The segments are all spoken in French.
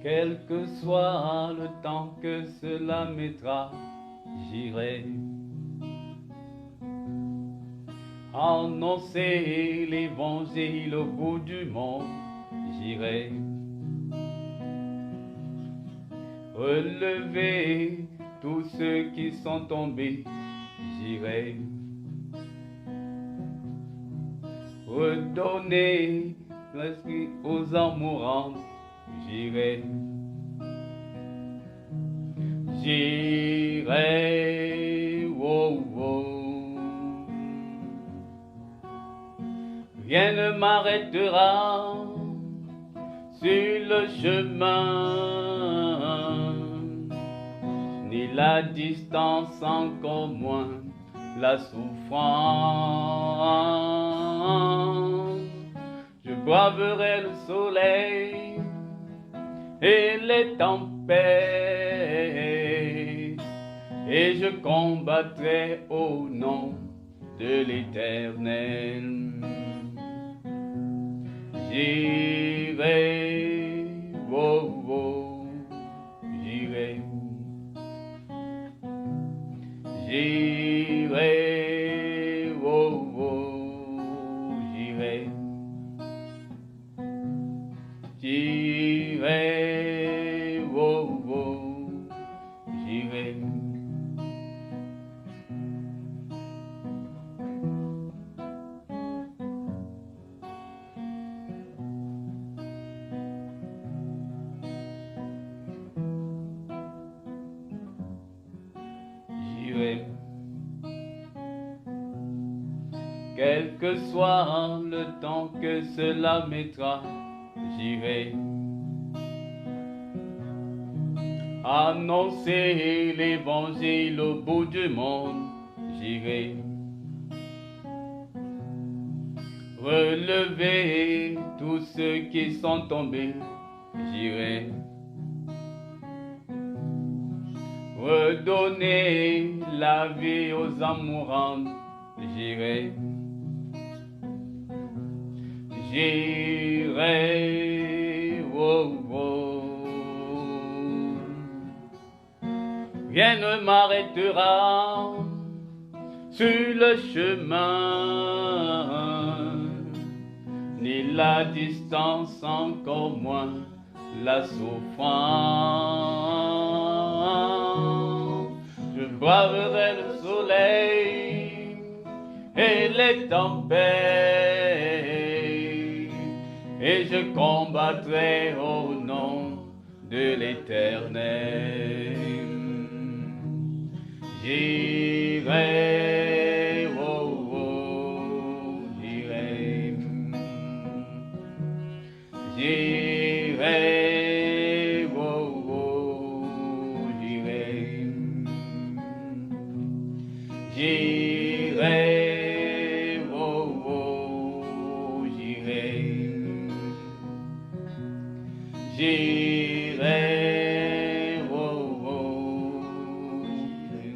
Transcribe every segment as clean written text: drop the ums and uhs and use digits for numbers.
Quel que soit le temps que cela mettra, j'irai annoncer l'évangile au bout du monde, j'irai relever tous ceux qui sont tombés, j'irai redonner l'esprit aux âmes mourantes, j'irai, j'irai, oh, oh. Rien ne m'arrêtera sur le chemin, ni la distance, encore moins la souffrance. Je braverai le soleil et les tempêtes, et je combattrai au nom de l'Éternel. J'irai, oh, oh, j'irai, j'irai, oh, oh, j'irai, j'irai, oh, oh, j'irai. Quel que soit le temps que cela mettra, j'irai annoncer l'évangile au bout du monde, j'irai relever tous ceux qui sont tombés, j'irai redonner la vie aux âmes mourantes, j'irai, j'irai, oh, oh. Rien ne m'arrêtera sur le chemin, ni la distance, encore moins la souffrance. Je braverai le soleil et les tempêtes, et je combattrai au nom de l'Éternel. J'irai, oh, oh, j'irai, j'irai, oh, oh, j'irai, j'irai, oh, oh, j'irai, j'irai, oh, oh, j'irai.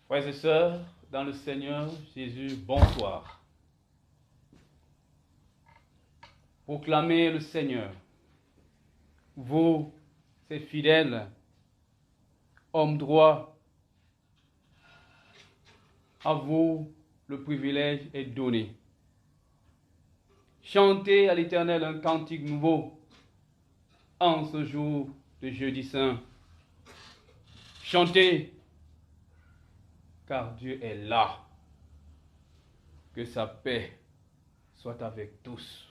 Frères et sœurs, dans le Seigneur Jésus, bonsoir. Proclamez le Seigneur. Vous, ces fidèles, hommes droits, à vous le privilège est donné. Chantez à l'Éternel un cantique nouveau en ce jour de jeudi saint. Chantez, car Dieu est là. Que sa paix soit avec tous.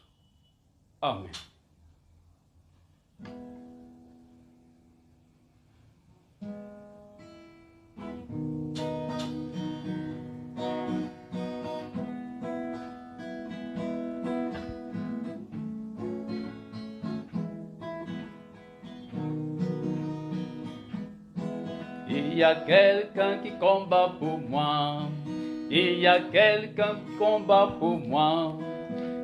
Amen. Il y a quelqu'un qui combat pour moi. Il y a quelqu'un qui combat pour moi.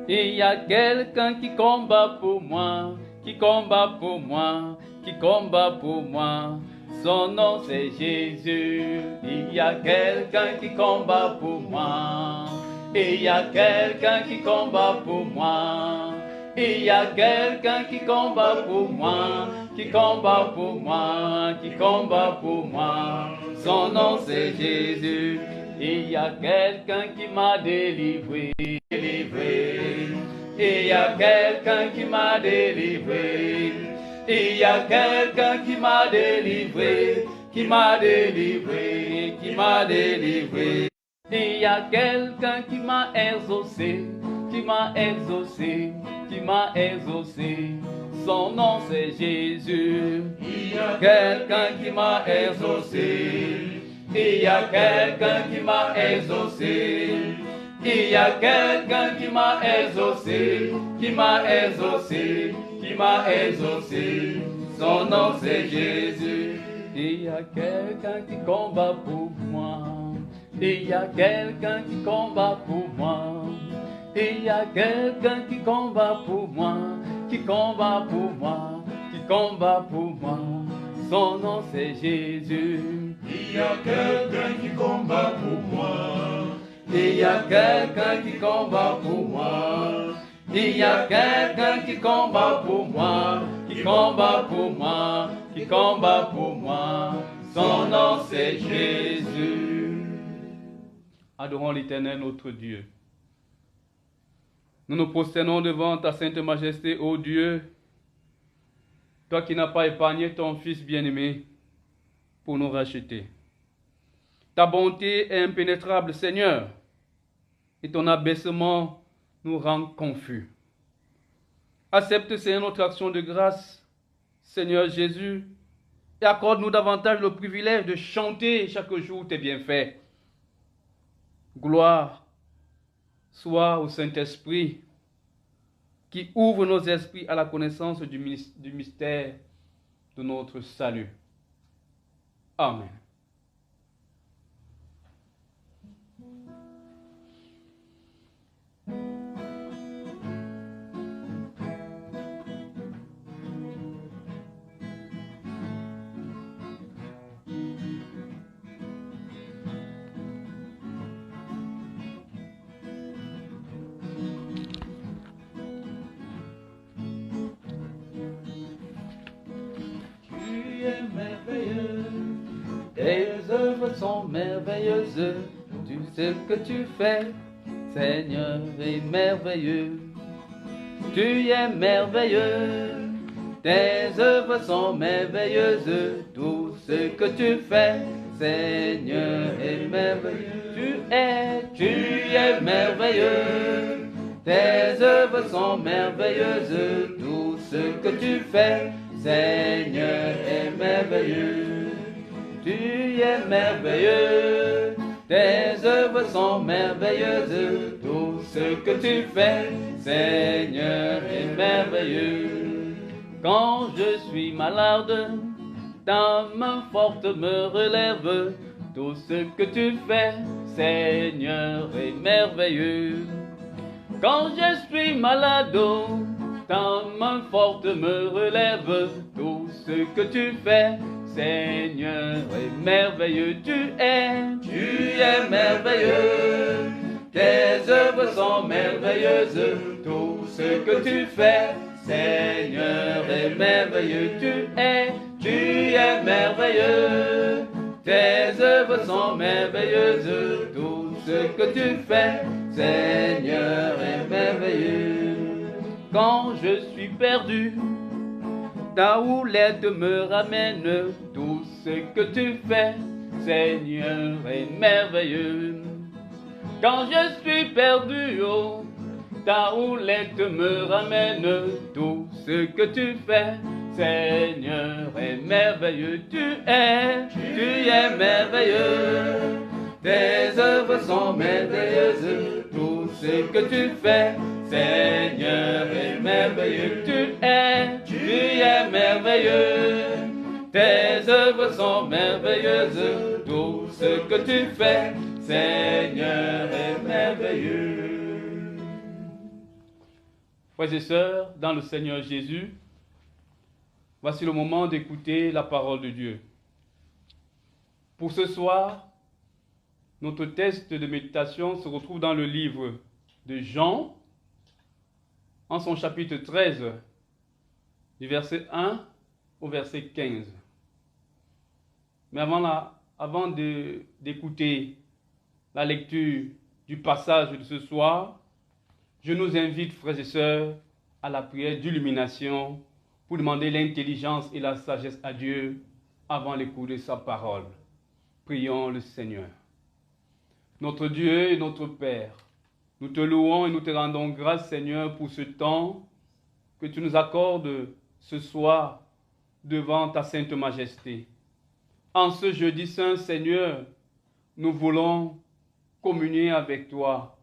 Il y a quelqu'un qui combat pour moi. Qui combat pour moi. Qui combat pour moi. Son nom c'est Jésus. Il y a quelqu'un qui combat pour moi. Il y a quelqu'un qui combat pour moi. Il y a quelqu'un qui combat pour moi. Qui combat pour moi. Qui combat pour moi. Son nom c'est Jésus. Il y a quelqu'un qui m'a délivré. Il y a quelqu'un qui m'a délivré. Il y a quelqu'un qui m'a délivré, qui m'a délivré, qui m'a délivré. Il y a quelqu'un qui m'a exaucé, qui m'a exaucé, qui m'a exaucé. Son nom c'est Jésus. Il y a quelqu'un qui m'a exaucé. Il y a quelqu'un qui m'a exaucé. Il y a quelqu'un qui m'a exaucé, qui m'a exaucé, qui m'a exaucé. Son nom c'est Jésus. Il y a quelqu'un qui combat pour moi. Il y a quelqu'un qui combat pour moi. Il y a quelqu'un qui combat pour moi, qui combat pour moi, qui combat pour moi. Son nom c'est Jésus. Il y a quelqu'un qui combat pour moi. Il y a quelqu'un qui combat pour moi. Il y a quelqu'un qui combat pour moi. Qui combat pour moi. Qui combat pour moi. Son nom c'est Jésus. Adorons l'Éternel notre Dieu. Nous nous prosternons devant ta sainte majesté, ô Dieu. Toi qui n'as pas épargné ton Fils bien-aimé pour nous racheter. Ta bonté est impénétrable, Seigneur. Et ton abaissement nous rend confus. Accepte, Seigneur, notre action de grâce, Seigneur Jésus, et accorde-nous davantage le privilège de chanter chaque jour tes bienfaits. Gloire soit au Saint-Esprit qui ouvre nos esprits à la connaissance du mystère de notre salut. Amen. Tes œuvres sont merveilleuses, tout ce que tu fais, Seigneur, est merveilleux. Tu es merveilleux, tes œuvres sont merveilleuses, tout ce que tu fais, Seigneur, est merveilleux. Tu es merveilleux, tes œuvres sont merveilleuses, tout ce que tu fais, Seigneur, est merveilleux. Tu es merveilleux, tes œuvres sont merveilleuses, tout ce que tu fais, Seigneur, est merveilleux. Quand je suis malade, ta main forte me relève, tout ce que tu fais, Seigneur, est merveilleux. Quand je suis malade, ta main forte me relève, tout ce que tu fais, Seigneur, est merveilleux. Tu es merveilleux, tes œuvres sont merveilleuses, tout ce que tu fais, Seigneur, est merveilleux. Tu es merveilleux, tes œuvres sont merveilleuses, tout ce que tu fais, Seigneur, est merveilleux. Quand je suis perdu, ta houlette me ramène, tout ce que tu fais, Seigneur, est merveilleux. Quand je suis perdu, oh, ta houlette me ramène, tout ce que tu fais, Seigneur, est merveilleux. Tu es merveilleux, tes œuvres sont merveilleuses, tout ce que tu fais, Seigneur, est merveilleux. Tu es merveilleux, tes œuvres sont merveilleuses, tout ce que tu fais, Seigneur, est merveilleux. Frères et sœurs, dans le Seigneur Jésus, voici le moment d'écouter la parole de Dieu. Pour ce soir, notre texte de méditation se retrouve dans le livre de Jean, en son chapitre 13, du verset 1 au verset 15. Mais avant d'écouter la lecture du passage de ce soir, je nous invite, frères et sœurs, à la prière d'illumination pour demander l'intelligence et la sagesse à Dieu avant l'écoute de sa parole. Prions le Seigneur. Notre Dieu et notre Père, nous te louons et nous te rendons grâce, Seigneur, pour ce temps que tu nous accordes ce soir devant ta sainte majesté. En ce jeudi saint, Seigneur, nous voulons communier avec toi.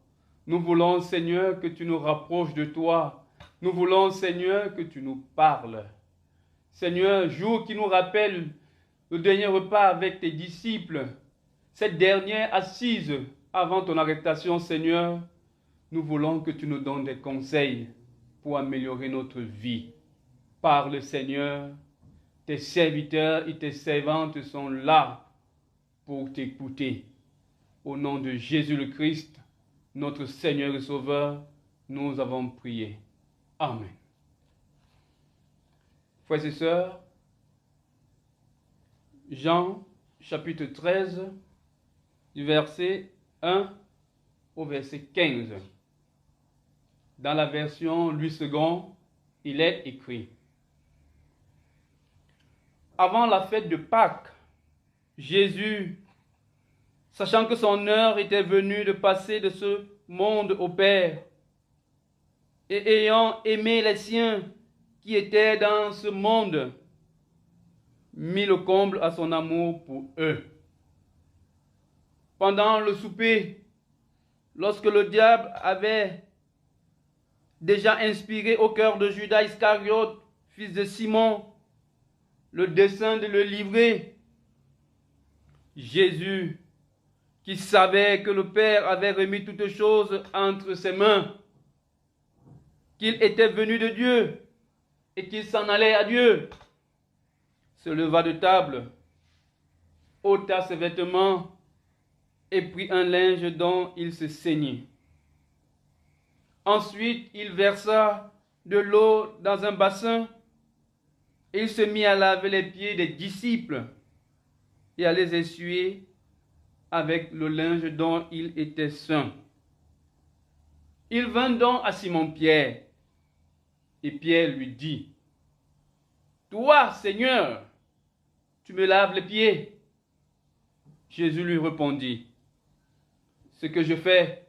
Nous voulons, Seigneur, que tu nous rapproches de toi. Nous voulons, Seigneur, que tu nous parles. Seigneur, jour qui nous rappelle le dernier repas avec tes disciples, cette dernière assise avant ton arrestation, Seigneur, nous voulons que tu nous donnes des conseils pour améliorer notre vie. Parle, Seigneur, tes serviteurs et tes servantes sont là pour t'écouter. Au nom de Jésus le Christ, notre Seigneur et Sauveur, nous avons prié. Amen. Frères et sœurs, Jean chapitre 13, du verset 1 au verset 15. Dans la version Louis II, il est écrit: Avant la fête de Pâques, Jésus, sachant que son heure était venue de passer de ce monde au Père, et ayant aimé les siens qui étaient dans ce monde, mit le comble à son amour pour eux. Pendant le souper, lorsque le diable avait déjà inspiré au cœur de Judas Iscariote, fils de Simon, le dessein de le livrer, Jésus, qui savait que le Père avait remis toutes choses entre ses mains, qu'il était venu de Dieu et qu'il s'en allait à Dieu, se leva de table, ôta ses vêtements et prit un linge dont il se ceignit. Ensuite, il versa de l'eau dans un bassin et il se mit à laver les pieds des disciples et à les essuyer avec le linge dont il était saint. Il vint donc à Simon-Pierre et Pierre lui dit: Toi, Seigneur, tu me laves les pieds. Jésus lui répondit: Ce que je fais,